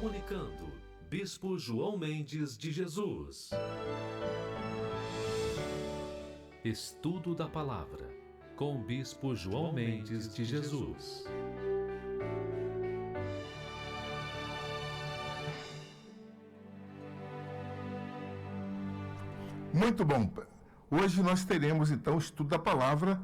Comunicando, Bispo João Mendes de Jesus. Estudo da Palavra, com o Bispo João Mendes de Jesus. Muito bom. Hoje nós teremos então o estudo da palavra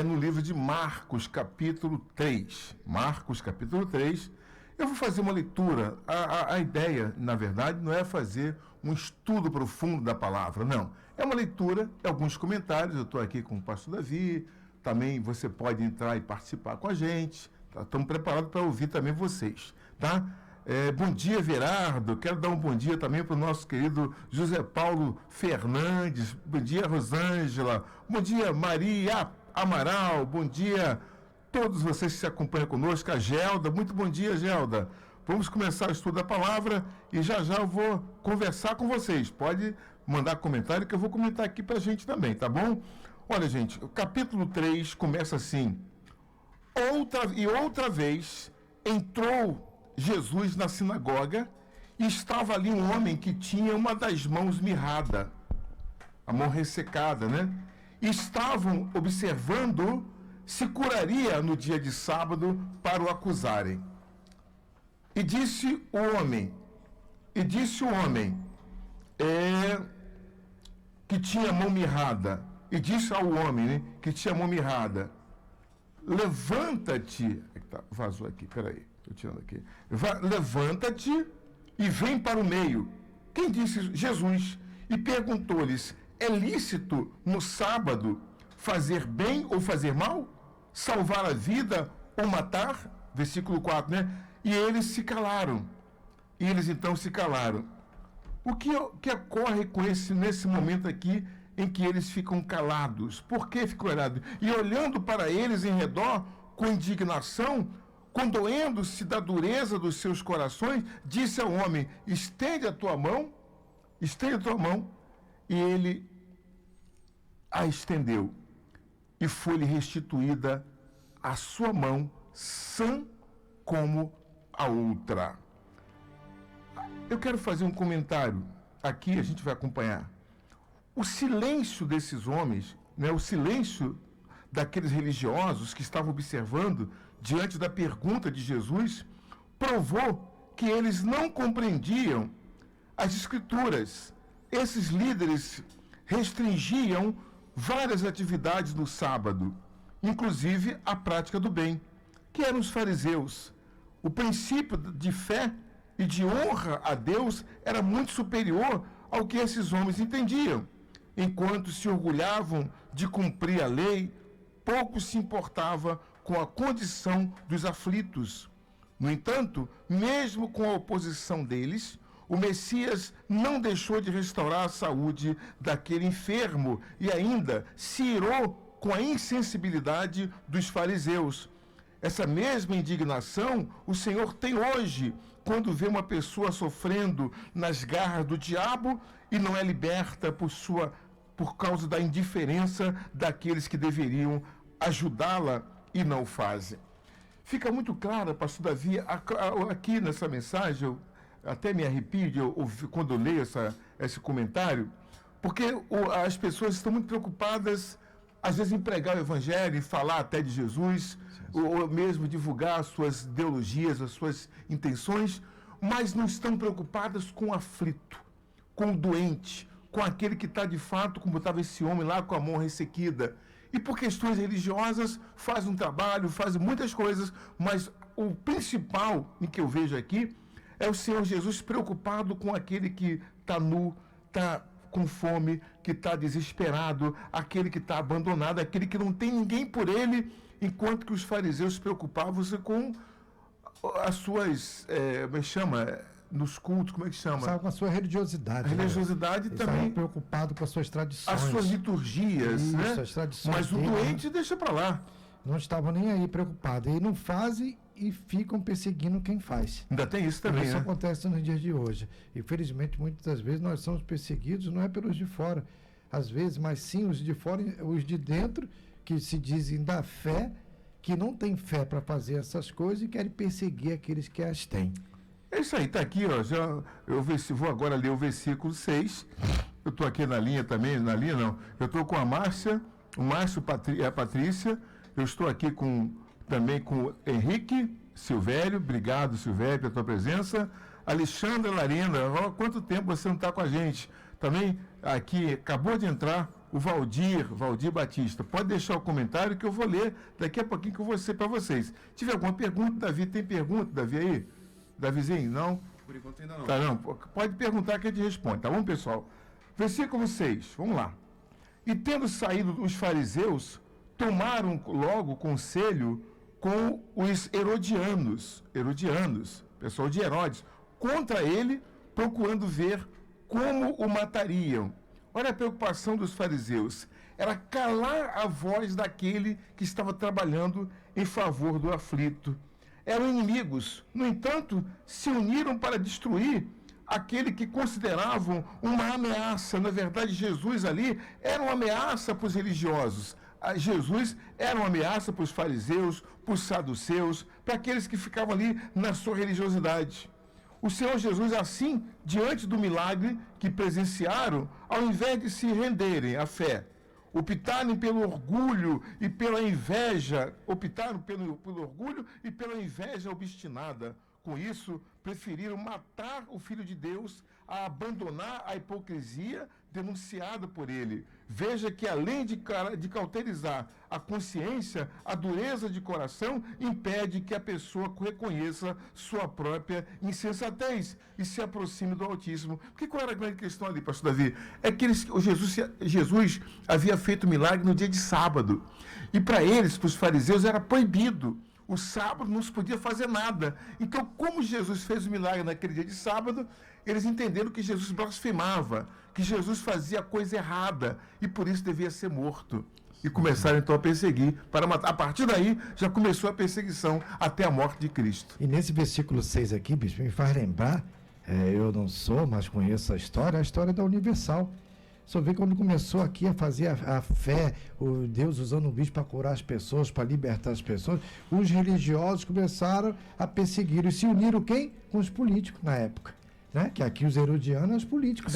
no livro de Marcos, capítulo 3. Marcos, capítulo 3. Eu vou fazer uma leitura. A ideia, na verdade, não é fazer um estudo profundo da palavra, não. É uma leitura, alguns comentários. Eu estou aqui com o pastor Davi. Também você pode entrar e participar com a gente. Estamos preparados para ouvir também vocês, tá? Bom dia, Verardo. Quero dar um bom dia também para o nosso querido José Paulo Fernandes. Bom dia, Rosângela. Bom dia, Maria Amaral. Bom dia a todos vocês que se acompanham conosco. A Gelda. Muito bom dia, Gelda. Vamos começar o estudo da palavra e já eu vou conversar com vocês. Pode mandar comentário que eu vou comentar aqui para a gente também, tá bom? Olha, gente, o capítulo 3 começa assim. Outra vez entrou Jesus na sinagoga e estava ali um homem que tinha uma das mãos mirrada, a mão ressecada, né? E estavam observando se curaria no dia de sábado para o acusarem. E disse o homem que tinha a mão mirrada, e disse ao homem, né, que tinha a mão mirrada: levanta-te. Vazou aqui, peraí. Estou tirando aqui. Levanta-te e vem para o meio. Quem disse? Jesus. E perguntou-lhes: é lícito no sábado fazer bem ou fazer mal? Salvar a vida ou matar? Versículo 4, né? E eles se calaram. E eles então se calaram. O que ocorre com nesse momento aqui em que eles ficam calados? Por que ficam calados? E olhando para eles em redor com indignação, condoendo-se da dureza dos seus corações, disse ao homem: estende a tua mão. E ele a estendeu, e foi-lhe restituída a sua mão, sã como a outra. Eu quero fazer um comentário aqui, a gente vai acompanhar. O silêncio desses homens, né, o silêncio daqueles religiosos que estavam observando diante da pergunta de Jesus, provou que eles não compreendiam as Escrituras. Esses líderes restringiam várias atividades no sábado, inclusive a prática do bem, que eram os fariseus. O princípio de fé e de honra a Deus era muito superior ao que esses homens entendiam. Enquanto se orgulhavam de cumprir a lei, pouco se importava com a condição dos aflitos. No entanto, mesmo com a oposição deles, o Messias não deixou de restaurar a saúde daquele enfermo e ainda se irou com a insensibilidade dos fariseus. Essa mesma indignação o Senhor tem hoje quando vê uma pessoa sofrendo nas garras do diabo e não é liberta por causa da indiferença daqueles que deveriam ajudá-la e não fazem. Fica muito claro, pastor Davi, aqui nessa mensagem, eu até me arrepio quando eu leio esse comentário, porque as pessoas estão muito preocupadas, às vezes, em pregar o evangelho e falar até de Jesus, ou mesmo divulgar as suas ideologias, as suas intenções, mas não estão preocupadas com o aflito, com o doente, com aquele que está de fato, como estava esse homem lá com a mão ressequida. E por questões religiosas faz um trabalho, faz muitas coisas, mas o principal em que eu vejo aqui é o Senhor Jesus preocupado com aquele que está nu, está com fome, que está desesperado, aquele que está abandonado, aquele que não tem ninguém por ele, enquanto que os fariseus se preocupavam-se com as suas, como é que chama? Nos cultos, como é que chama? Estava com a sua religiosidade. A religiosidade né? também. Estava preocupado com as suas tradições. As suas liturgias, isso, né? As tradições. Mas o doente deixa para lá. Não estavam nem aí preocupados. E não fazem e ficam perseguindo quem faz. Ainda tem isso também, Isso né? acontece nos dias de hoje. Infelizmente, muitas das vezes nós somos perseguidos, não é pelos de fora, às vezes, mas sim os de fora, os de dentro, que se dizem da fé, que não têm fé para fazer essas coisas e querem perseguir aqueles que as têm. É isso aí, está aqui, ó. Vou agora ler o versículo 6. Eu estou aqui na linha também, eu estou com a Márcia, o Márcio e a Patrícia. Eu estou aqui também com o Henrique Silvério. Obrigado, Silvério, pela tua presença. Alexandra Larina, quanto tempo você não está com a gente? Também aqui, acabou de entrar o Valdir Batista. Pode deixar o comentário que eu vou ler daqui a pouquinho que eu vou ser para vocês. Se tiver alguma pergunta, Davi, tem pergunta, Davi, aí? Davizinho, não? Por enquanto ainda não. Tá, não. Pode perguntar que a gente responde, tá bom, pessoal? Versículo 6, vamos lá. E tendo saído os fariseus, tomaram logo conselho com os herodianos, pessoal de Herodes, contra ele, procurando ver como o matariam. Olha a preocupação dos fariseus. Era calar a voz daquele que estava trabalhando em favor do aflito. Eram inimigos, no entanto, se uniram para destruir aquele que consideravam uma ameaça. Na verdade, Jesus ali era uma ameaça para os religiosos. Jesus era uma ameaça para os fariseus, para os saduceus, para aqueles que ficavam ali na sua religiosidade. O Senhor Jesus, assim, diante do milagre que presenciaram, ao invés de se renderem à fé, optaram pelo orgulho e pela inveja, obstinada. Com isso, preferiram matar o Filho de Deus a abandonar a hipocrisia denunciada por ele. Veja que, além de cauterizar a consciência, a dureza de coração impede que a pessoa reconheça sua própria insensatez e se aproxime do Altíssimo. Porque qual era a grande questão ali, pastor Davi? É que Jesus havia feito o milagre no dia de sábado. E para eles, para os fariseus, era proibido. O sábado não se podia fazer nada. Então, como Jesus fez o milagre naquele dia de sábado, eles entenderam que Jesus blasfemava, que Jesus fazia coisa errada e por isso devia ser morto. E começaram então a perseguir para matar. A partir daí já começou a perseguição até a morte de Cristo. E nesse versículo 6 aqui, bispo, me faz lembrar, eu não sou, mas conheço a história da Universal. Só vê quando começou aqui a fazer a fé, o Deus usando o bicho para curar as pessoas, para libertar as pessoas, os religiosos começaram a perseguir e se uniram quem? Com os políticos na época. Né? Que aqui os herodianos, os políticos,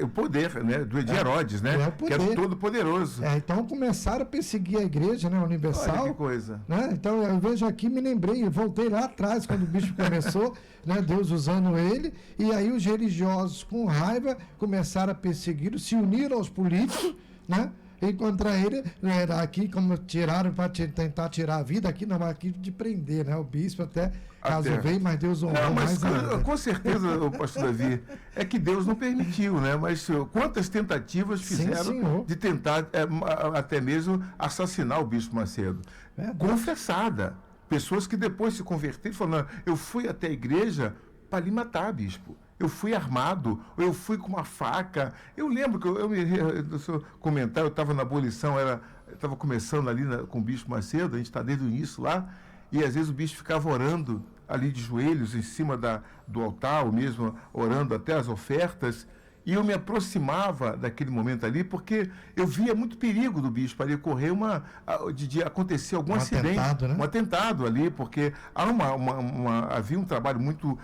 o poder, né? De Herodes, né? Que era todo poderoso. Então começaram a perseguir a igreja, né? Universal. Olha que coisa. Né? Então eu vejo aqui, me lembrei, voltei lá atrás quando o bicho começou, né? Deus usando ele, e aí os religiosos com raiva começaram a perseguir, se uniram aos políticos, né? E contra ele, era aqui como tiraram para tentar tirar a vida, aqui não, aqui de prender, né? O bispo até caso veio, mas Deus honrou mais ainda. Com certeza, pastor Davi, é que Deus não permitiu, né? Mas quantas tentativas fizeram de tentar até mesmo assassinar o bispo Macedo? Confessada. Pessoas que depois se converteram e falaram, eu fui até a igreja para lhe matar, bispo. Eu fui armado, eu fui com uma faca. Eu lembro que no seu comentário, eu estava na abolição, estava começando ali com o bispo Macedo, a gente está desde o início lá, e às vezes o bispo ficava orando ali de joelhos em cima do altar, ou mesmo orando até as ofertas, e eu me aproximava daquele momento ali, porque eu via muito perigo do bispo ali correr de acontecer algum acidente. Atentado, né? Um atentado ali, porque havia um trabalho muito,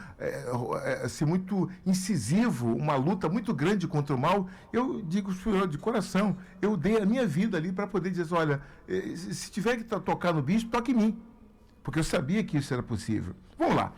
muito incisivo, uma luta muito grande contra o mal. Eu digo, senhor, de coração, eu dei a minha vida ali para poder dizer, olha, se tiver que tocar no bispo, toque em mim. Porque eu sabia que isso era possível. Vamos lá,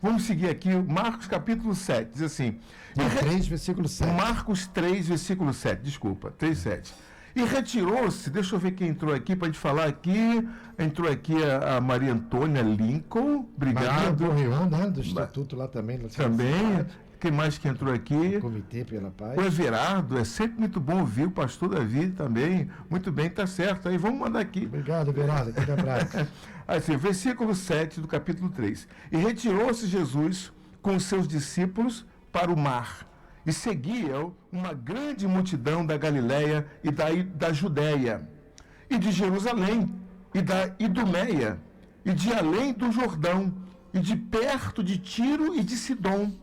vamos seguir aqui, Marcos capítulo 7, diz assim... 3, versículo 7. Marcos 3, versículo 7, desculpa, 3, 7. E retirou-se, deixa eu ver quem entrou aqui para a gente falar aqui, entrou aqui a Maria Antônia Lincoln, obrigado. Maria Borrion, né, do Instituto lá também. Também, quem mais que entrou aqui? O Comitê pela Paz. O Everardo, é sempre muito bom ouvir o pastor Davi também, muito bem, tá certo, aí vamos mandar aqui. Obrigado, Everardo, aquele abraço. Assim, versículo 7 do capítulo 3. E retirou-se Jesus com os seus discípulos para o mar, e seguia uma grande multidão da Galiléia e da Judéia, e de Jerusalém, e da Idumeia, e de além do Jordão, e de perto de Tiro e de Sidom.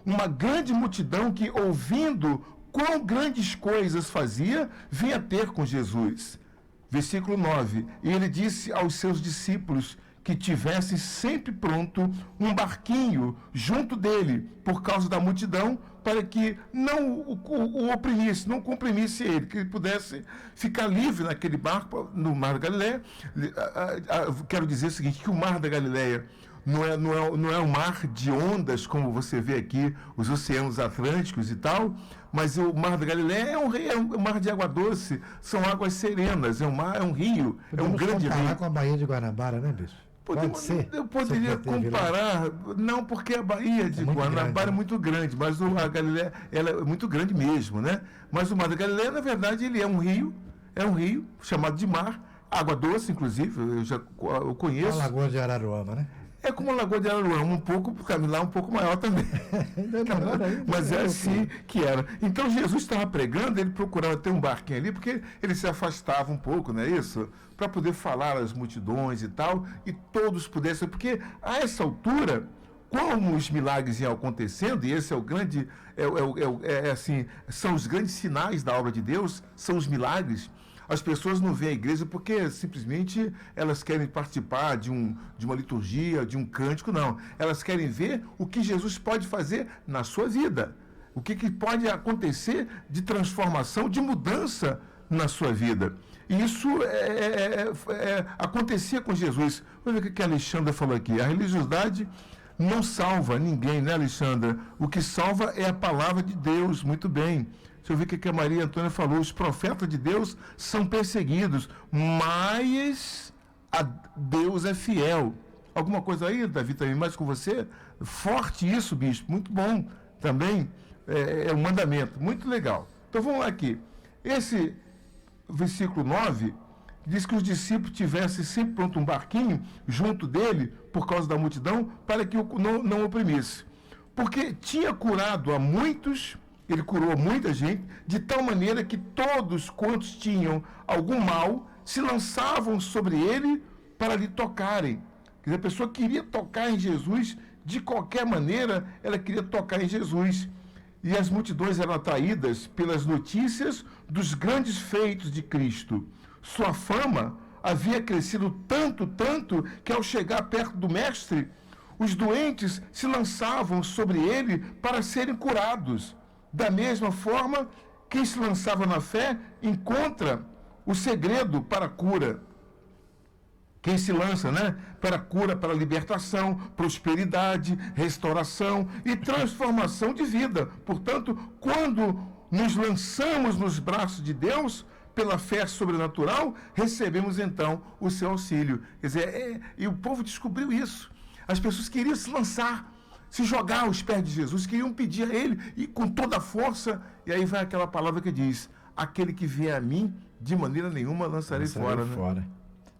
Uma grande multidão que, ouvindo quão grandes coisas fazia, vinha ter com Jesus. Versículo 9. E ele disse aos seus discípulos que tivesse sempre pronto um barquinho junto dele, por causa da multidão, para que não o oprimisse, não comprimisse ele, que ele pudesse ficar livre naquele barco no Mar da Galileia. Quero dizer o seguinte, que o Mar da Galileia não é um mar de ondas, como você vê aqui, os oceanos atlânticos e tal, mas o Mar da Galileia é um mar de água doce, são águas serenas, é um rio, é um grande rio. Comparar com a Baía de Guanabara, né, bispo? Pode ser? Eu poderia comparar, não, porque a Baía de Guanabara é muito grande, mas a Galileia ela é muito grande mesmo, né? Mas o Mar da Galileia, na verdade, ele é um rio chamado de mar, água doce, inclusive, eu conheço. A Lagoa de Araruama, né? É como a Lagoa de Araruama, caminhar um pouco maior também. Mas é assim que era. Então Jesus estava pregando, ele procurava ter um barquinho ali, porque ele se afastava um pouco, não é isso? Para poder falar às multidões e tal, e todos pudessem, porque a essa altura, como os milagres iam acontecendo, e esse é o grande, assim, são os grandes sinais da obra de Deus, são os milagres. As pessoas não veem a igreja porque simplesmente elas querem participar de uma liturgia, de um cântico, não. Elas querem ver o que Jesus pode fazer na sua vida. O que pode acontecer de transformação, de mudança na sua vida. E isso acontecia com Jesus. Olha o que a Alexandra falou aqui. A religiosidade não salva ninguém, né, Alexandra? O que salva é a palavra de Deus. Muito bem. Deixa eu ver o que a Maria Antônia falou. Os profetas de Deus são perseguidos, mas Deus é fiel. Alguma coisa aí, Davi, também mais com você? Forte isso, bispo. Muito bom também. É um mandamento. Muito legal. Então vamos lá aqui. Esse versículo 9 diz que os discípulos tivessem sempre pronto um barquinho junto dele, por causa da multidão, para que não oprimisse. Porque tinha curado a muitos. Ele curou muita gente, de tal maneira que todos quantos tinham algum mal se lançavam sobre ele para lhe tocarem. Quer dizer, a pessoa queria tocar em Jesus, de qualquer maneira, ela queria tocar em Jesus. E as multidões eram atraídas pelas notícias dos grandes feitos de Cristo. Sua fama havia crescido tanto, que ao chegar perto do Mestre, os doentes se lançavam sobre ele para serem curados. Da mesma forma, quem se lançava na fé encontra o segredo para a cura. Quem se lança, né, para a cura, para a libertação, prosperidade, restauração e transformação de vida. Portanto, quando nos lançamos nos braços de Deus, pela fé sobrenatural, recebemos então o seu auxílio. Quer dizer, e o povo descobriu isso. As pessoas queriam se lançar, se jogar aos pés de Jesus, queriam pedir a ele, e com toda a força, e aí vai aquela palavra que diz: aquele que vier a mim, de maneira nenhuma lançarei fora. Né?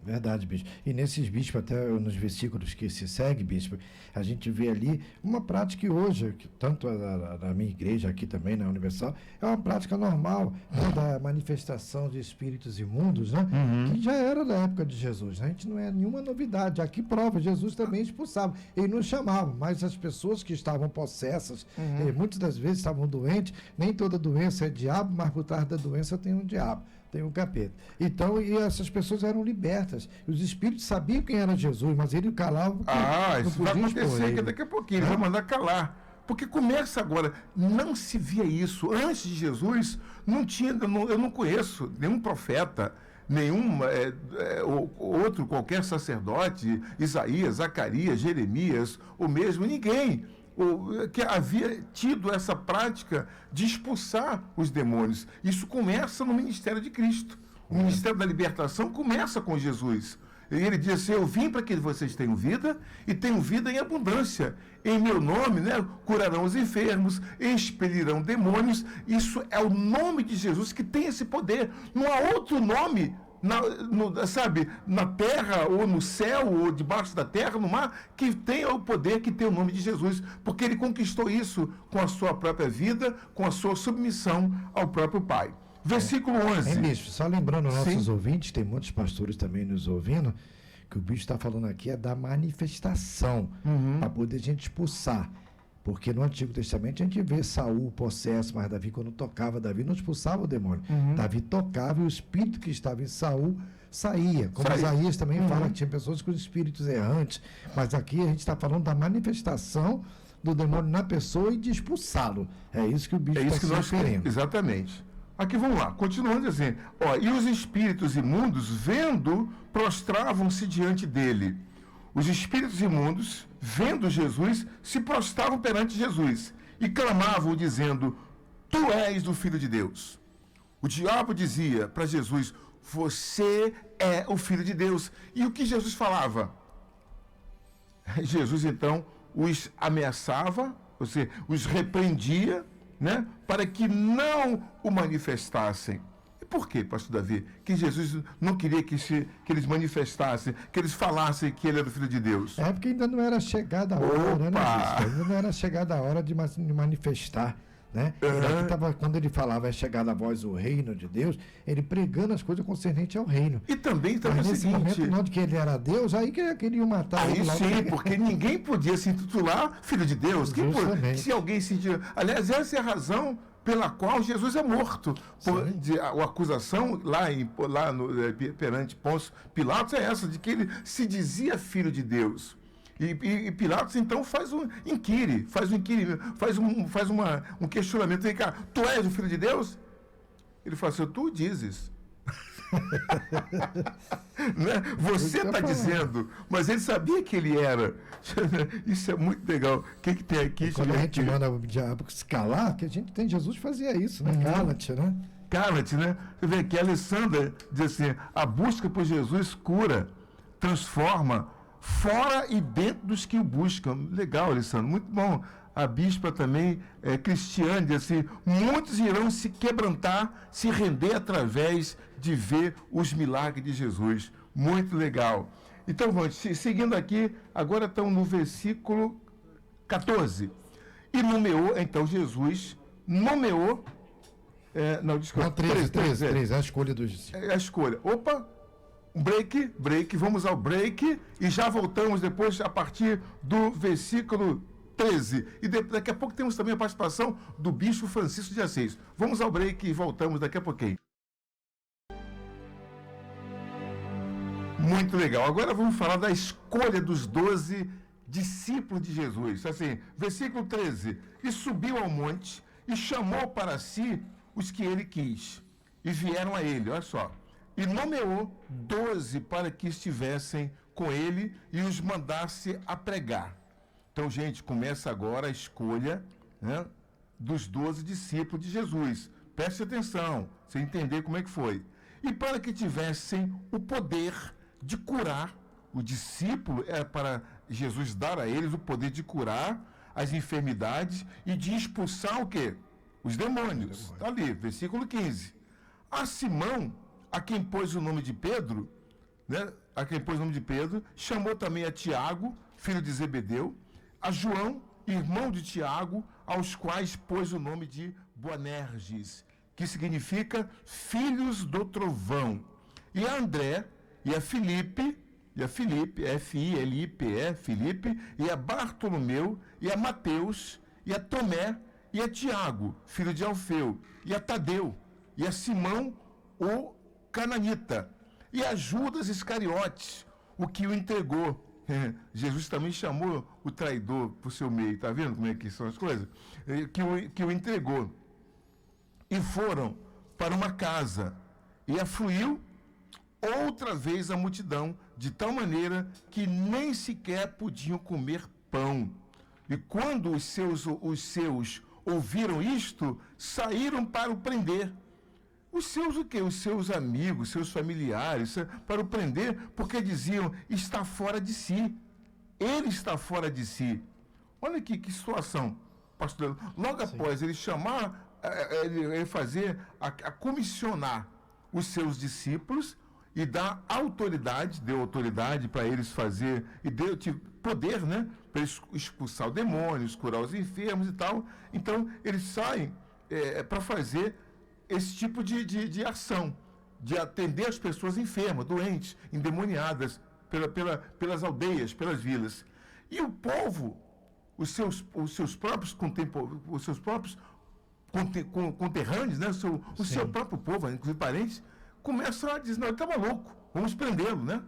Verdade, bispo. E nesses, bispo, até nos versículos que se segue, bispo, a gente vê ali uma prática que hoje, que tanto na minha igreja, aqui também na Universal, é uma prática normal, né, da manifestação de espíritos imundos, né? Que já era da época de Jesus. Né? A gente não é nenhuma novidade. Aqui prova, Jesus também expulsava. Ele não chamava, mas as pessoas que estavam possessas, muitas das vezes estavam doentes. Nem toda doença é diabo, mas por trás da doença tem um diabo. Tem um capeta. Então, e essas pessoas eram libertas. Os espíritos sabiam quem era Jesus, mas ele calava. Isso vai acontecer aqui daqui a pouquinho. Ele vai mandar calar. Porque começa agora. Não se via isso. Antes de Jesus, não tinha. Eu não conheço nenhum profeta, nenhum outro, qualquer sacerdote, Isaías, Zacarias, Jeremias, ou mesmo ninguém que havia tido essa prática de expulsar os demônios. Isso começa no ministério de Cristo. O ministério da libertação começa com Jesus. E ele diz assim: eu vim para que vocês tenham vida e tenham vida em abundância. Em meu nome, né, curarão os enfermos, expelirão demônios. Isso é o nome de Jesus que tem esse poder. Não há outro nome na terra, ou no céu, ou debaixo da terra, no mar, que tenha o poder que tem o nome de Jesus, porque ele conquistou isso com a sua própria vida, com a sua submissão ao próprio Pai. Versículo 11. Bispo, só lembrando nossos ouvintes, tem muitos pastores também nos ouvindo, que o bicho está falando aqui é da manifestação, para poder a gente expulsar. Porque no Antigo Testamento a gente vê Saul possesso, mas Davi, quando tocava, Davi não expulsava o demônio. Davi tocava e o espírito que estava em Saul saía. Como Isaías também fala que tinha pessoas com espíritos errantes. Mas aqui a gente está falando da manifestação do demônio na pessoa e de expulsá-lo. É isso que o bicho está se referindo. Exatamente. Aqui vamos lá, continuando assim. E os espíritos imundos, vendo, prostravam-se diante dele. Os espíritos imundos, vendo Jesus, se prostravam perante Jesus e clamavam, dizendo: Tu és o Filho de Deus. O diabo dizia para Jesus: Você é o Filho de Deus. E o que Jesus falava? Jesus, então, os ameaçava, ou seja, os repreendia, né, para que não o manifestassem. E por quê, pastor Davi? Que Jesus não queria que eles manifestassem, que eles falassem que ele era o Filho de Deus? É porque ainda não era chegada a hora, né? Ainda não era chegada a hora de manifestar, né? Ele tava, quando ele falava é chegada a voz o reino de Deus, ele pregando as coisas concernentes ao reino. E também estava Mas o nesse seguinte... momento, não de que ele era Deus, aí que queriam matar Aí ele. sim, porque ninguém podia se intitular Filho de Deus. Se alguém se... Aliás, essa é a razão pela qual Jesus é morto. A acusação perante Pôncio Pilatos é essa, de que ele se dizia Filho de Deus. E Pilatos, então, faz um questionamento. Vem cá, tu és o Filho de Deus? Ele fala assim: tu dizes. Né? Você está dizendo, mas ele sabia que ele era. Isso é muito legal. O que tem aqui? Quando a gente manda o diabo se calar, que a gente tem, Jesus fazia isso, né? Cala-te, né? Cala-te, né? Você vê aqui, a Alessandra diz assim: a busca por Jesus cura, transforma, fora e dentro dos que o buscam. Legal, Alessandro, muito bom. A bispa também, Cristiane, diz assim: muitos irão se quebrantar, se render através de ver os milagres de Jesus. Muito legal. Então, vamos, seguindo aqui, agora estamos no versículo 14. E nomeou, então, Jesus nomeou... não, desculpa. 13, é a escolha dos... É a escolha. Opa, break, vamos ao break e já voltamos depois a partir do versículo 13. E daqui a pouco temos também a participação do Bispo Francisco de Assis. Vamos ao break e voltamos daqui a pouquinho. Muito legal. Agora vamos falar da escolha dos 12 discípulos de Jesus. Assim, versículo 13. E subiu ao monte e chamou para si os que ele quis. E vieram a ele, olha só. E nomeou 12 para que estivessem com ele e os mandasse a pregar. Então, gente, começa agora a escolha, né, dos 12 discípulos de Jesus. Preste atenção, você entender como é que foi. E para que tivessem o poder de curar, o discípulo é para Jesus dar a eles o poder de curar as enfermidades e de expulsar o quê? Os demônios. Está ali, versículo 15. A Simão, a quem pôs o nome de Pedro, né, chamou também a Tiago, filho de Zebedeu, a João, irmão de Tiago, aos quais pôs o nome de Boanerges, que significa filhos do trovão, e a André, e a Filipe, F-I-L-I-P-E, Filipe, e a Bartolomeu, e a Mateus, e a Tomé, e a Tiago, filho de Alfeu, e a Tadeu, e a Simão, o cananita, e a Judas Iscariotes, o que o entregou. Jesus também chamou o traidor para o seu meio, está vendo como é que são as coisas? Que o entregou. E foram para uma casa, e afluiu outra vez a multidão, de tal maneira que nem sequer podiam comer pão. E quando os seus ouviram isto, saíram para o prender. Os seus o quê? Os seus amigos, seus familiares, para o prender, porque diziam: está fora de si. Ele está fora de si. Olha aqui que situação, pastor. Logo após ele chamar, ele fazer, a comissionar os seus discípulos e dar autoridade, deu autoridade para eles fazer, e deu poder, né, para expulsar os demônios, curar os enfermos e tal. Então, eles saem para fazer esse tipo de ação, de atender as pessoas enfermas, doentes, endemoniadas, pelas aldeias, pelas vilas. E o povo os seus próprios conterrâneos, né? o seu próprio povo, inclusive parentes, começam a dizer, não, ele estava louco, vamos prendê-lo, né?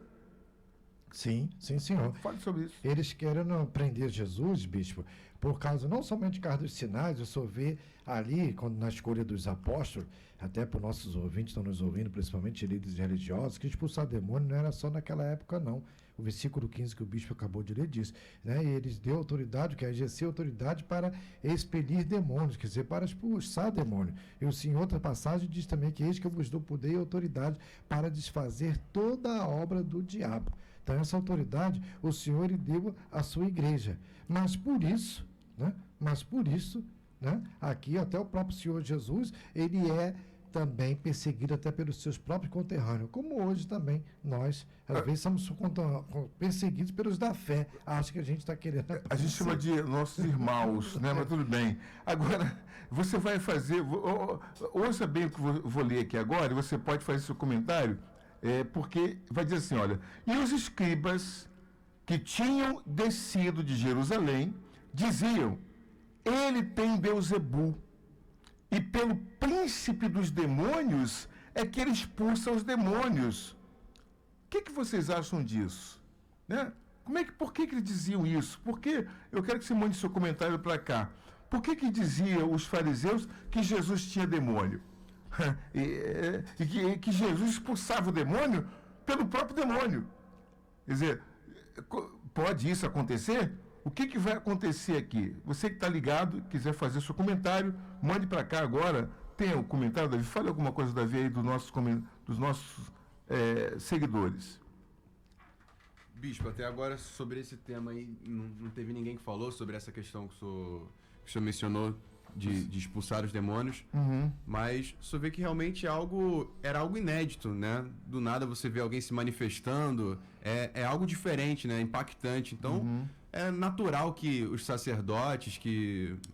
Sim, senhor. Fale sobre isso. Eles querendo prender Jesus, bispo, por causa não somente por causa dos sinais, o senhor vê ali, quando na escolha dos apóstolos, até para os nossos ouvintes estão nos ouvindo, principalmente líderes religiosos, que expulsar demônio não era só naquela época, não. O versículo 15 que o bispo acabou de ler diz, né? E eles deu autoridade, que é exercer autoridade para expelir demônios, quer dizer, para expulsar demônio. E o Senhor, em outra passagem, diz também que eis que eu vos dou poder e autoridade para desfazer toda a obra do diabo. Então, essa autoridade, o Senhor ele deu à sua igreja. Mas por isso, né? Aqui até o próprio Senhor Jesus, ele é também perseguido até pelos seus próprios conterrâneos, como hoje também nós, às vezes, somos perseguidos pelos da fé. Acho que a gente está querendo... A gente chama de nossos irmãos, né? Mas tudo bem. Agora, você vai fazer... Ouça bem o que eu vou ler aqui agora, e você pode fazer seu comentário, porque vai dizer assim, olha, e os escribas que tinham descido de Jerusalém diziam, ele tem Beelzebul, e pelo príncipe dos demônios é que ele expulsa os demônios. O que vocês acham disso? Né? Por que eles diziam isso? Porque eu quero que você mande seu comentário para cá. Por que diziam os fariseus que Jesus tinha demônio? e que Jesus expulsava o demônio pelo próprio demônio. Quer dizer, pode isso acontecer? O que vai acontecer aqui? Você que está ligado, quiser fazer seu comentário, mande para cá agora. Tem o comentário, Davi? Fale alguma coisa, Davi, aí dos nossos seguidores. Bispo, até agora sobre esse tema aí, não teve ninguém que falou sobre essa questão que o senhor mencionou de expulsar os demônios, mas o senhor vê que realmente era algo inédito, né? Do nada você vê alguém se manifestando, é algo diferente, né? Impactante. Então, é natural que os sacerdotes,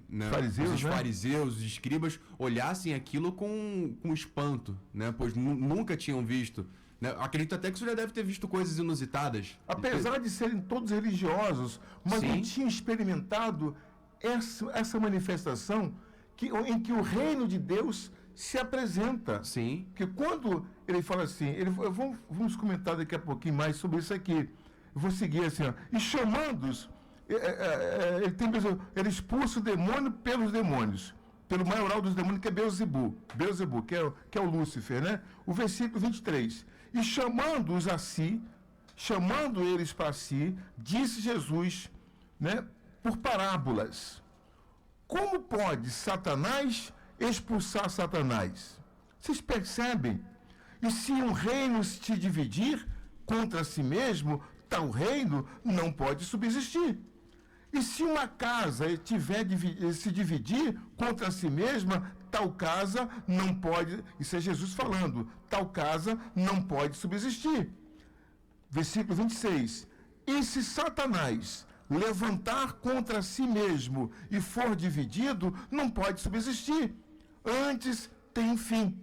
né, os fariseus, os escribas, olhassem aquilo com espanto, né? Pois nunca tinham visto. Né? Acredito até que o senhor já deve ter visto coisas inusitadas. Apesar de serem todos religiosos, mas não tinham experimentado essa manifestação em que o reino de Deus se apresenta. Sim. Porque quando ele fala assim, vamos comentar daqui a pouquinho mais sobre isso aqui. Eu vou seguir assim, ó. E chamando-os, ele expulsa o demônio pelos demônios, pelo maioral dos demônios, que é Beelzebul, que é o Lúcifer, né? O versículo 23. E chamando-os a si, chamando eles para si, disse Jesus, né, por parábolas: como pode Satanás expulsar Satanás? Vocês percebem? E se um reino se dividir contra si mesmo, tal reino não pode subsistir. E se uma casa se dividir contra si mesma, tal casa não pode, isso é Jesus falando, tal casa não pode subsistir. Versículo 26. E se Satanás levantar contra si mesmo e for dividido, não pode subsistir. Antes tem fim.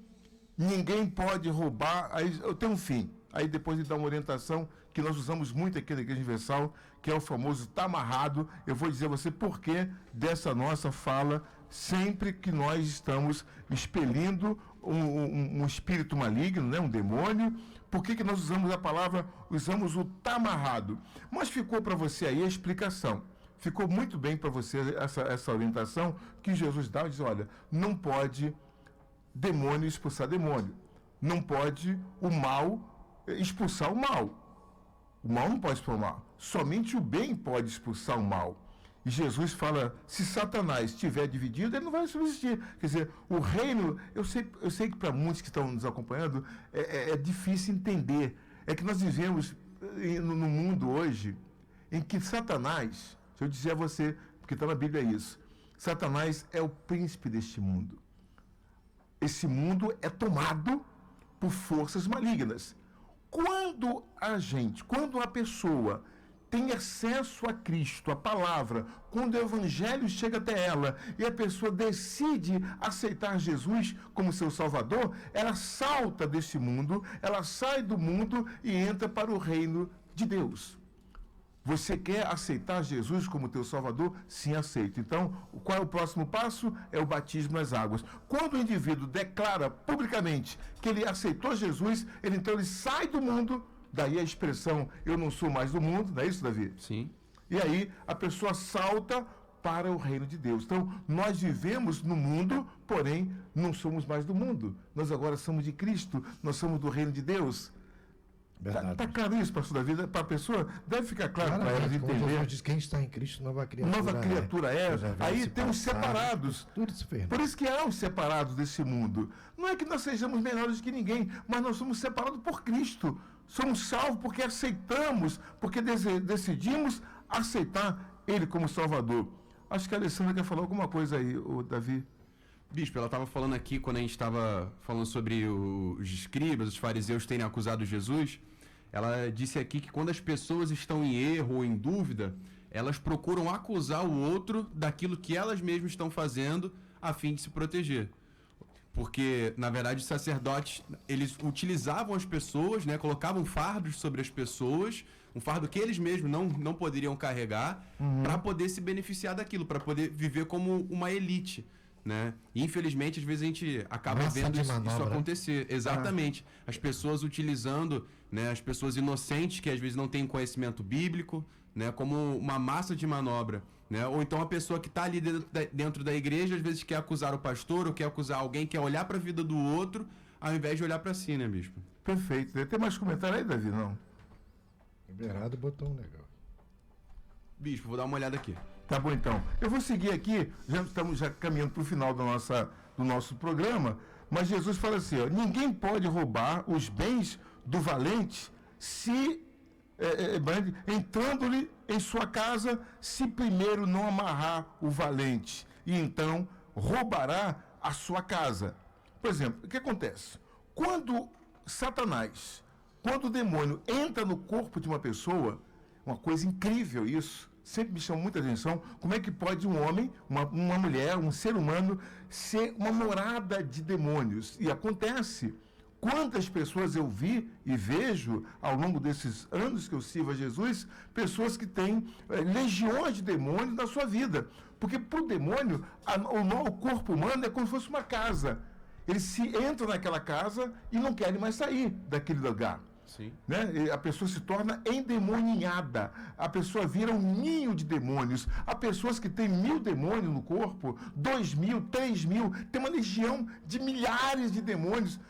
Ninguém pode roubar, aí tem um fim. Aí depois ele dá uma orientação que nós usamos muito aqui na Igreja Universal, que é o famoso tá amarrado. Eu vou dizer a você por que dessa nossa fala, sempre que nós estamos expelindo um espírito maligno, né, um demônio, por que nós usamos usamos o tá amarrado. Mas ficou para você aí a explicação. Ficou muito bem para você essa orientação que Jesus dá, diz, olha, não pode demônio expulsar demônio. Não pode o mal expulsar o mal. O mal não pode expulsar o mal. Somente o bem pode expulsar o mal. E Jesus fala, se Satanás estiver dividido, ele não vai subsistir. Quer dizer, o reino, eu sei que para muitos que estão nos acompanhando, é difícil entender. É que nós vivemos no mundo hoje em que Satanás, se eu dizer a você, porque está na Bíblia isso, Satanás é o príncipe deste mundo. Esse mundo é tomado por forças malignas. Quando a pessoa tem acesso a Cristo, a palavra, quando o Evangelho chega até ela e a pessoa decide aceitar Jesus como seu Salvador, ela salta desse mundo, ela sai do mundo e entra para o reino de Deus. Você quer aceitar Jesus como teu Salvador? Sim, aceito. Então, qual é o próximo passo? É o batismo nas águas. Quando o indivíduo declara publicamente que ele aceitou Jesus, então ele sai do mundo, daí a expressão, eu não sou mais do mundo, não é isso, Davi? Sim. E aí a pessoa salta para o reino de Deus. Então, nós vivemos no mundo, porém, não somos mais do mundo. Nós agora somos de Cristo, nós somos do reino de Deus. Está claro isso, pastor Davi? Para a pessoa, deve ficar claro para ela de como entender. Jesus diz, quem está em Cristo, nova criatura é. Aí se tem os passar, separados. tudo se fez. Por isso que há os separados desse mundo. Não é que nós sejamos melhores que ninguém, mas nós somos separados por Cristo. Somos salvos porque aceitamos, porque decidimos aceitar Ele como Salvador. Acho que a Alessandra quer falar alguma coisa aí, o Davi. Bispo, ela estava falando aqui, quando a gente estava falando sobre os escribas, os fariseus terem acusado Jesus, ela disse aqui que quando as pessoas estão em erro ou em dúvida, elas procuram acusar o outro daquilo que elas mesmas estão fazendo a fim de se proteger. Porque, na verdade, os sacerdotes, eles utilizavam as pessoas, né, colocavam fardos sobre as pessoas, um fardo que eles mesmos não poderiam carregar, para poder se beneficiar daquilo, para poder viver como uma elite. Né? E, infelizmente, às vezes a gente acaba vendo isso acontecer. Exatamente. As pessoas utilizando, né, as pessoas inocentes, que às vezes não têm conhecimento bíblico, né, como uma massa de manobra. Né? Ou então a pessoa que está ali dentro da igreja, às vezes quer acusar o pastor, ou quer acusar alguém, quer olhar para a vida do outro, ao invés de olhar para si, né, bispo? Perfeito. Tem mais comentário aí, Davi? Não? Liberado, botou um legal. Bispo, vou dar uma olhada aqui. Tá bom, então. Eu vou seguir aqui, já estamos caminhando para o final do nosso programa, mas Jesus fala assim, ó, ninguém pode roubar os bens do valente se entrando-lhe em sua casa, se primeiro não amarrar o valente, e então roubará a sua casa. Por exemplo, o que acontece? Quando Satanás, quando o demônio entra no corpo de uma pessoa, uma coisa incrível isso, sempre me chamou muita atenção, como é que pode um homem, uma mulher, um ser humano, ser uma morada de demônios? E acontece. Quantas pessoas eu vi e vejo, ao longo desses anos que eu sirvo a Jesus, pessoas que têm legiões de demônios na sua vida. Porque para o demônio, o corpo humano é como se fosse uma casa. Eles entram naquela casa e não querem mais sair daquele lugar. Sim. Né? A pessoa se torna endemoninhada, a pessoa vira um ninho de demônios. Há pessoas que têm 1000 demônios no corpo, 2000, 3000, tem uma legião de milhares de demônios.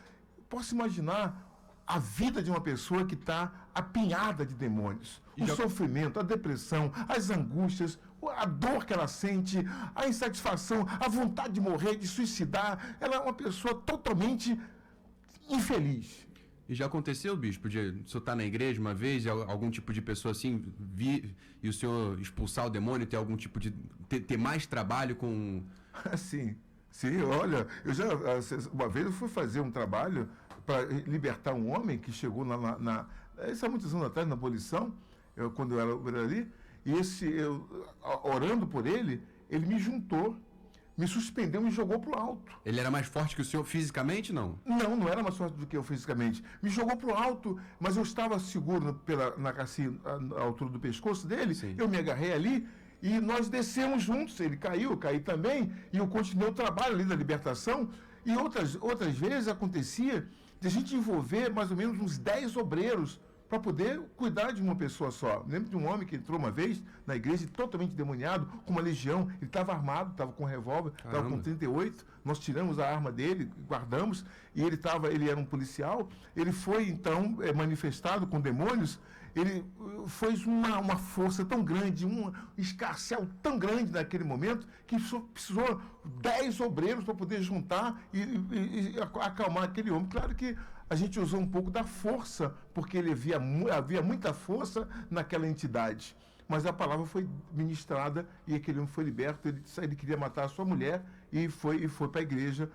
Posso imaginar a vida de uma pessoa que está apinhada de demônios. O sofrimento, a depressão, as angústias, a dor que ela sente, a insatisfação, a vontade de morrer, de suicidar. Ela é uma pessoa totalmente infeliz. E já aconteceu, bispo, de o senhor estar na igreja uma vez, algum tipo de pessoa assim, vir e o senhor expulsar o demônio, ter algum tipo de... ter mais trabalho com... Sim, olha, uma vez eu fui fazer um trabalho para libertar um homem que chegou isso há muitos anos atrás, na abolição, quando eu era ali, e orando por ele, ele me juntou, me suspendeu e me jogou para o alto. Ele era mais forte que o senhor fisicamente, não? Não era mais forte do que eu fisicamente. Me jogou para o alto, mas eu estava seguro na altura do pescoço dele. Sim. Eu me agarrei ali e nós descemos juntos. Ele caiu, eu caí também, e eu continuei o trabalho ali da libertação. E outras vezes acontecia de a gente envolver mais ou menos uns 10 obreiros para poder cuidar de uma pessoa só. Lembro de um homem que entrou uma vez na igreja totalmente endemoniado, com uma legião. Ele estava armado, estava com um revólver, estava com 38. Nós tiramos a arma dele, guardamos, e ele era um policial. Ele foi, então, manifestado com demônios. Ele foi uma força tão grande, um escarcéu tão grande naquele momento, que precisou 10 obreiros para poder juntar e acalmar aquele homem. Claro que a gente usou um pouco da força, porque havia muita força naquela entidade. Mas a palavra foi ministrada e aquele homem foi liberto. Ele queria matar a sua mulher e foi para a igreja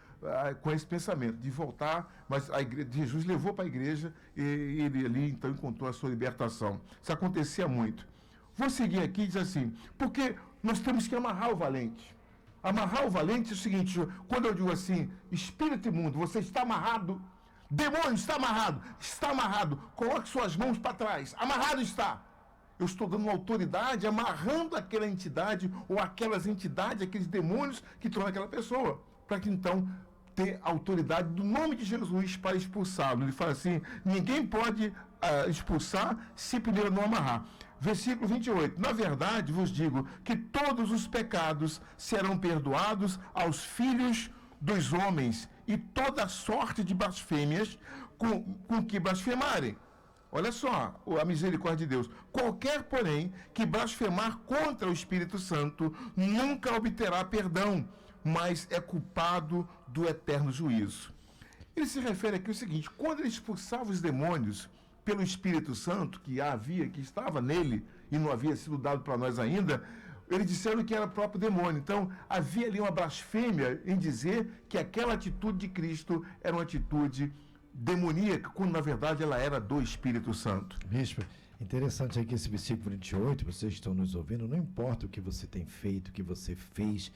com esse pensamento de voltar. Mas Jesus levou para a igreja e ele ali então encontrou a sua libertação. Isso acontecia muito. Vou seguir aqui e dizer assim, porque nós temos que amarrar o valente. Amarrar o valente é o seguinte, quando eu digo assim, espírito imundo, você está amarrado. Demônio, está amarrado, coloque suas mãos para trás, amarrado está. eu estou dando uma autoridade, amarrando aquela entidade ou aquelas entidades, aqueles demônios que estão naquela pessoa, para que então ter autoridade do nome de Jesus para expulsá-lo. Ele fala assim, ninguém pode expulsar se primeiro não amarrar. Versículo 28, na verdade vos digo que todos os pecados serão perdoados aos filhos dos homens e toda sorte de blasfêmias com que blasfemarem. Olha só a misericórdia de Deus. Qualquer, porém, que blasfemar contra o Espírito Santo nunca obterá perdão, mas é culpado do eterno juízo. Ele se refere aqui ao seguinte, quando ele expulsava os demônios pelo Espírito Santo, que estava nele e não havia sido dado para nós ainda, eles disseram que era o próprio demônio. Então, havia ali uma blasfêmia em dizer que aquela atitude de Cristo era uma atitude demoníaca, quando na verdade ela era do Espírito Santo. Bispo, interessante aqui esse versículo 28, vocês estão nos ouvindo, não importa o que você tem feito, o que você fez,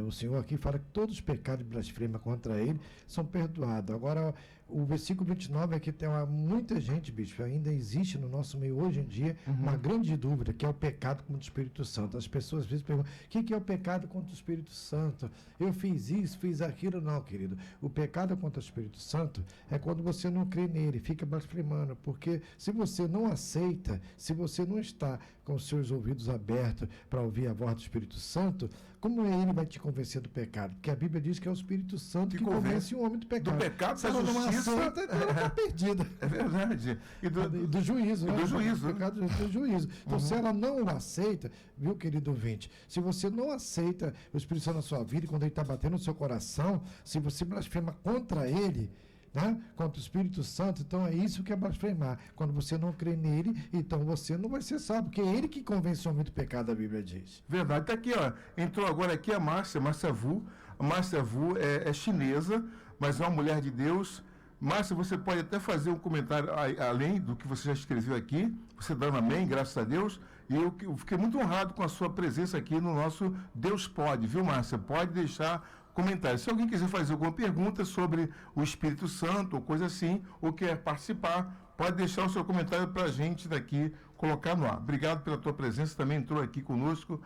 o Senhor aqui fala que todos os pecados de blasfêmia contra ele são perdoados. Agora, o versículo 29 aqui tem muita gente, bispo, ainda existe no nosso meio hoje em dia uma grande dúvida, que é o pecado contra o Espírito Santo. As pessoas às vezes perguntam, o que é o pecado contra o Espírito Santo? Eu fiz isso, fiz aquilo. Não, querido. O pecado contra o Espírito Santo é quando você não crê nele, fica blasfemando, porque se você não aceita, se você não está com os seus ouvidos abertos para ouvir a voz do Espírito Santo, como ele vai te convencer do pecado? Porque a Bíblia diz que é o Espírito Santo que convence o homem do pecado. Do pecado, se ela não aceita, ela está perdida. É verdade. E do juízo. E do juízo. Do pecado do juízo. Então, se ela não o aceita, viu, querido ouvinte, se você não aceita o Espírito Santo na sua vida, quando ele está batendo no seu coração, se você blasfema contra ele, né? Contra o Espírito Santo, então é isso que é blasfemar. Quando você não crê nele, então você não vai ser salvo, porque é ele que convence o homem do pecado, a Bíblia diz. Verdade, está aqui, ó. Entrou agora aqui a Márcia Vu. A Márcia Vu é chinesa, mas é uma mulher de Deus. Márcia, você pode até fazer um comentário além do que você já escreveu aqui, você dando amém, graças a Deus. E eu fiquei muito honrado com a sua presença aqui no nosso Deus Pode, viu, Márcia? Pode deixar comentário. Se alguém quiser fazer alguma pergunta sobre o Espírito Santo ou coisa assim, ou quer participar, pode deixar o seu comentário para a gente daqui colocar no ar. Obrigado pela tua presença. Também entrou aqui conosco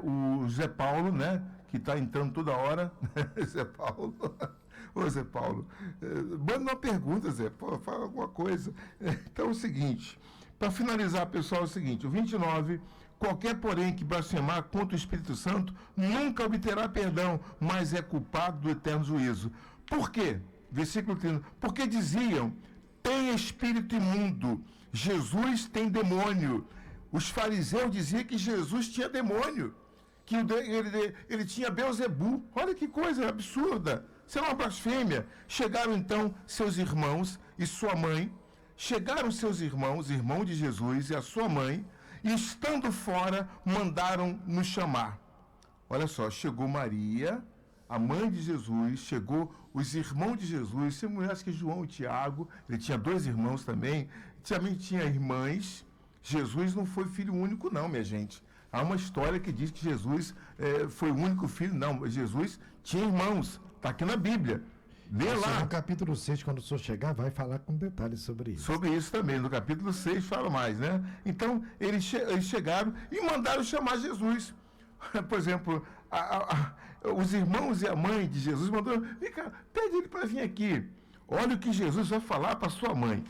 o Zé Paulo, né? Que está entrando toda hora. Zé Paulo. Ô, Zé Paulo, manda uma pergunta, Zé. Pô, fala alguma coisa. Então é o seguinte, para finalizar, pessoal, é o seguinte, o 29... Qualquer, porém, que blasfemar contra o Espírito Santo nunca obterá perdão, mas é culpado do eterno juízo. Por quê? Versículo 30. Porque diziam, tem espírito imundo, Jesus tem demônio. Os fariseus diziam que Jesus tinha demônio, que ele tinha Beelzebu. Olha que coisa absurda. Isso é uma blasfêmia. Chegaram, então, seus irmãos e sua mãe, irmão de Jesus e a sua mãe, e estando fora, mandaram nos chamar. Olha só, chegou Maria, a mãe de Jesus, chegou os irmãos de Jesus, acho que João e Tiago, ele tinha 2 irmãos também tinha irmãs. Jesus não foi filho único não, minha gente. Há uma história que diz que Jesus foi o único filho. Não, Jesus tinha irmãos, está aqui na Bíblia. Vê lá. No capítulo 6, quando o senhor chegar, vai falar com detalhes sobre isso. Sobre isso também, no capítulo 6 fala mais, né? Então, eles chegaram e mandaram chamar Jesus. Por exemplo, os irmãos e a mãe de Jesus mandaram, vem cá, pede ele para vir aqui. Olha o que Jesus vai falar para sua mãe.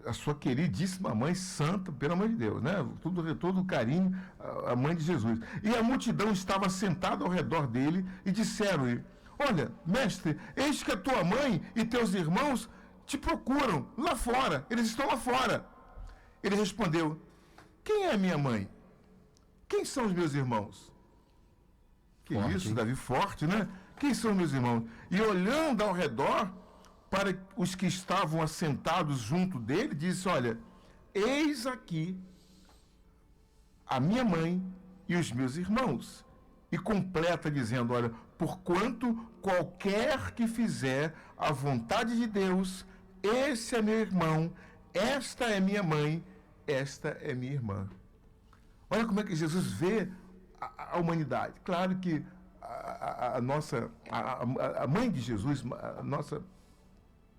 A sua queridíssima mãe santa, pelo amor de Deus, né? Todo o carinho, a mãe de Jesus. E a multidão estava sentada ao redor dele e disseram-lhe, olha, mestre, eis que a tua mãe e teus irmãos te procuram lá fora, eles estão lá fora. Ele respondeu, quem é a minha mãe? Quem são os meus irmãos? Que forte, isso, hein? Davi, forte, né? Quem são meus irmãos? E olhando ao redor, para os que estavam assentados junto dele, disse, olha, eis aqui a minha mãe e os meus irmãos. E completa dizendo, olha, porquanto qualquer que fizer a vontade de Deus, esse é meu irmão, esta é minha mãe, esta é minha irmã. Olha como é que Jesus vê a humanidade. Claro que a mãe de Jesus, a nossa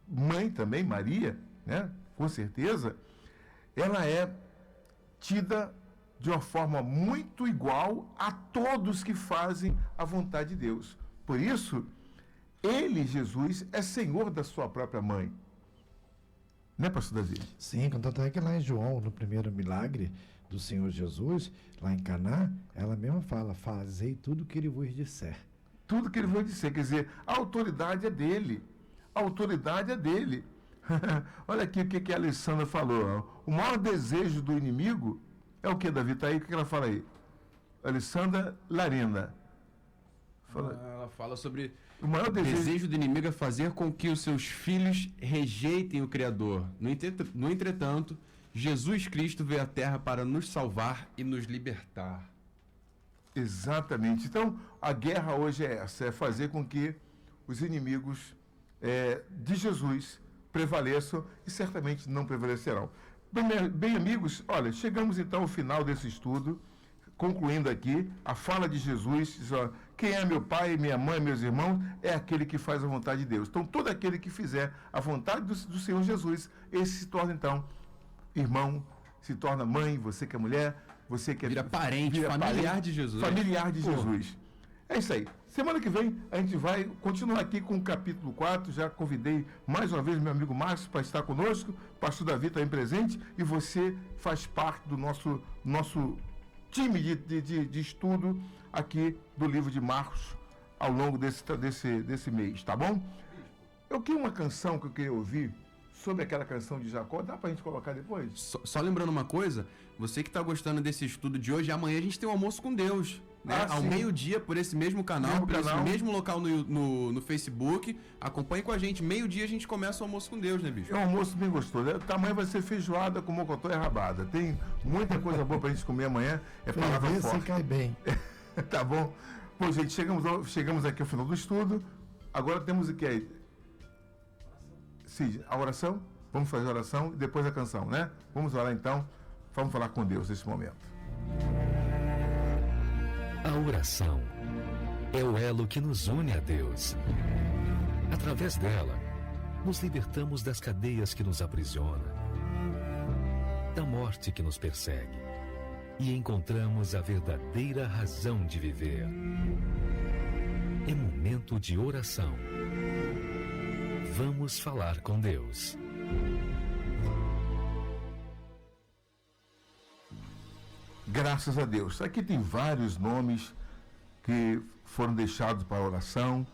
mãe também, Maria, né, com certeza, ela tida de uma forma muito igual a todos que fazem a vontade de Deus. Por isso, ele, Jesus, é Senhor da sua própria mãe. Né, pastor Davi? Sim, tanto é que lá em João, no primeiro milagre do Senhor Jesus, lá em Caná, ela mesma fala, fazei tudo o que ele vos disser. Tudo que ele vai dizer, quer dizer, a autoridade é dele. A autoridade é dele. Olha aqui o que a Alessandra falou. O maior desejo do inimigo é o que, Davi? Está aí? O que ela fala aí? Alessandra Larina. Ela fala sobre o maior desejo do inimigo é fazer com que os seus filhos rejeitem o Criador. No entretanto, Jesus Cristo veio à Terra para nos salvar e nos libertar. Exatamente. Então, a guerra hoje é essa, é fazer com que os inimigos de Jesus prevaleçam e certamente não prevalecerão. Bem, amigos, olha, chegamos então ao final desse estudo, concluindo aqui, a fala de Jesus, diz, ó, quem é meu pai, minha mãe, meus irmãos, é aquele que faz a vontade de Deus. Então, todo aquele que fizer a vontade do Senhor Jesus, esse se torna, então, irmão, se torna mãe, você que é mulher, você que é... Vira parente, familiar de Jesus. Familiar de Jesus. É isso aí. Semana que vem a gente vai continuar aqui com o capítulo 4. Já convidei mais uma vez meu amigo Márcio para estar conosco. O pastor Davi também presente. E você faz parte do nosso time de estudo aqui do livro de Marcos ao longo desse mês, tá bom? Eu queria uma canção que eu queria ouvir sobre aquela canção de Jacó. Dá pra gente colocar depois? Só lembrando uma coisa, você que tá gostando desse estudo de hoje, amanhã a gente tem um almoço com Deus. Né? Ao meio-dia, por esse mesmo canal, esse mesmo local no Facebook. Acompanhe com a gente. Meio-dia a gente começa o almoço com Deus, né, bicho? É um almoço bem gostoso. O tamanho vai ser feijoada com mocotó e rabada. Tem muita coisa boa pra gente comer amanhã. É palavra forte. Você cai bem. Tá bom? Bom, gente, chegamos aqui ao final do estudo. Agora temos o que aí? Sim, a oração? Vamos fazer a oração e depois a canção, né? Vamos orar então. Vamos falar com Deus nesse momento. A oração é o elo que nos une a Deus. Através dela, nos libertamos das cadeias que nos aprisionam, da morte que nos persegue, e encontramos a verdadeira razão de viver. É momento de oração. Vamos falar com Deus. Graças a Deus. Aqui tem vários nomes que foram deixados para a oração.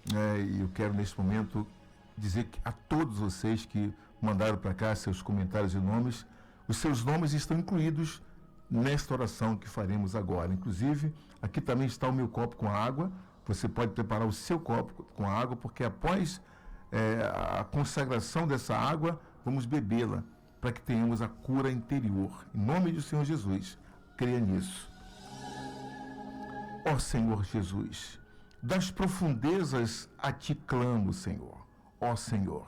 E eu quero, neste momento, dizer que a todos vocês que mandaram para cá seus comentários e nomes, os seus nomes estão incluídos nesta oração que faremos agora. Inclusive, aqui também está o meu copo com água. Você pode preparar o seu copo com água, porque após a consagração dessa água, vamos bebê-la para que tenhamos a cura interior. Em nome do Senhor Jesus, creia nisso. Ó Senhor Jesus, das profundezas a ti clamo, Senhor. Ó Senhor.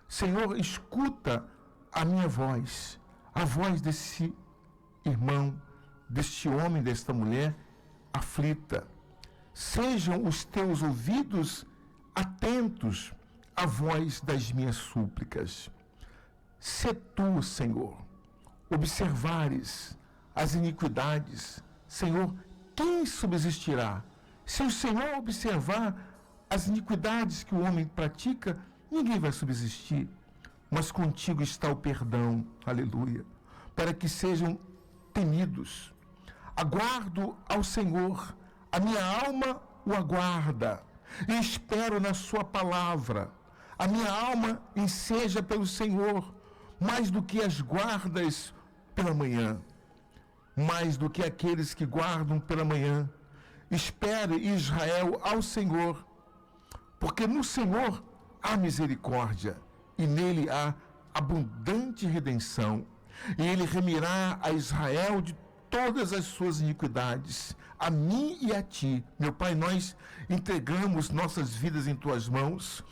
Senhor, escuta a minha voz, a voz desse irmão, deste homem, desta mulher aflita. Sejam os teus ouvidos atentos à voz das minhas súplicas. Se tu, Senhor, observares as iniquidades, Senhor, quem subsistirá? Se o Senhor observar as iniquidades que o homem pratica, ninguém vai subsistir. Mas contigo está o perdão, aleluia, para que sejam temidos. Aguardo ao Senhor, a minha alma o aguarda, e espero na sua palavra. A minha alma enseja pelo Senhor, mais do que as guardas pela manhã, mais do que aqueles que guardam pela manhã. Espere, Israel, ao Senhor, porque no Senhor há misericórdia, e nele há abundante redenção, e ele remirá a Israel de todas as suas iniquidades. A mim e a ti, meu Pai, nós entregamos nossas vidas em tuas mãos.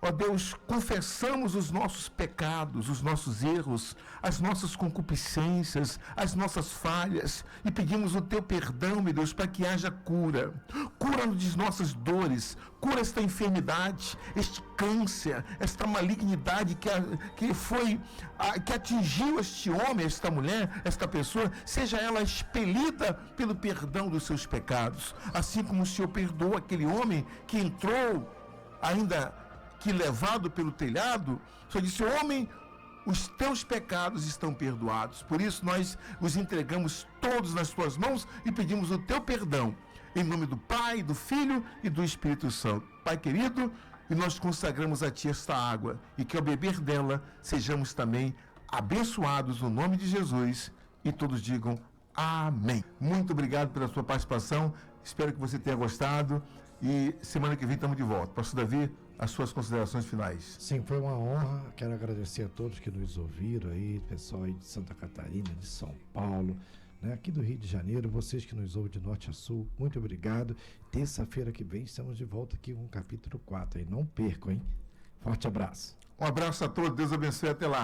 Ó Deus, confessamos os nossos pecados, os nossos erros, as nossas concupiscências, as nossas falhas e pedimos o teu perdão, meu Deus, para que haja cura. Cura-nos de nossas dores, cura esta enfermidade, este câncer, esta malignidade que atingiu este homem, esta mulher, esta pessoa, seja ela expelida pelo perdão dos seus pecados. Assim como o Senhor perdoou aquele homem que entrou ainda que levado pelo telhado, o Senhor disse: homem, os teus pecados estão perdoados. Por isso nós os entregamos todos nas tuas mãos e pedimos o teu perdão. Em nome do Pai, do Filho e do Espírito Santo. Pai querido, e nós consagramos a Ti esta água e que ao beber dela sejamos também abençoados no nome de Jesus. E todos digam amém. Muito obrigado pela sua participação. Espero que você tenha gostado. E semana que vem estamos de volta. Pastor Davi, as suas considerações finais. Sim, foi uma honra. Quero agradecer a todos que nos ouviram aí, pessoal aí de Santa Catarina, de São Paulo, né, aqui do Rio de Janeiro, vocês que nos ouvem de norte a sul, muito obrigado. Terça-feira que vem estamos de volta aqui com o capítulo 4 aí. Não percam, hein? Forte abraço. Um abraço a todos, Deus abençoe, até lá.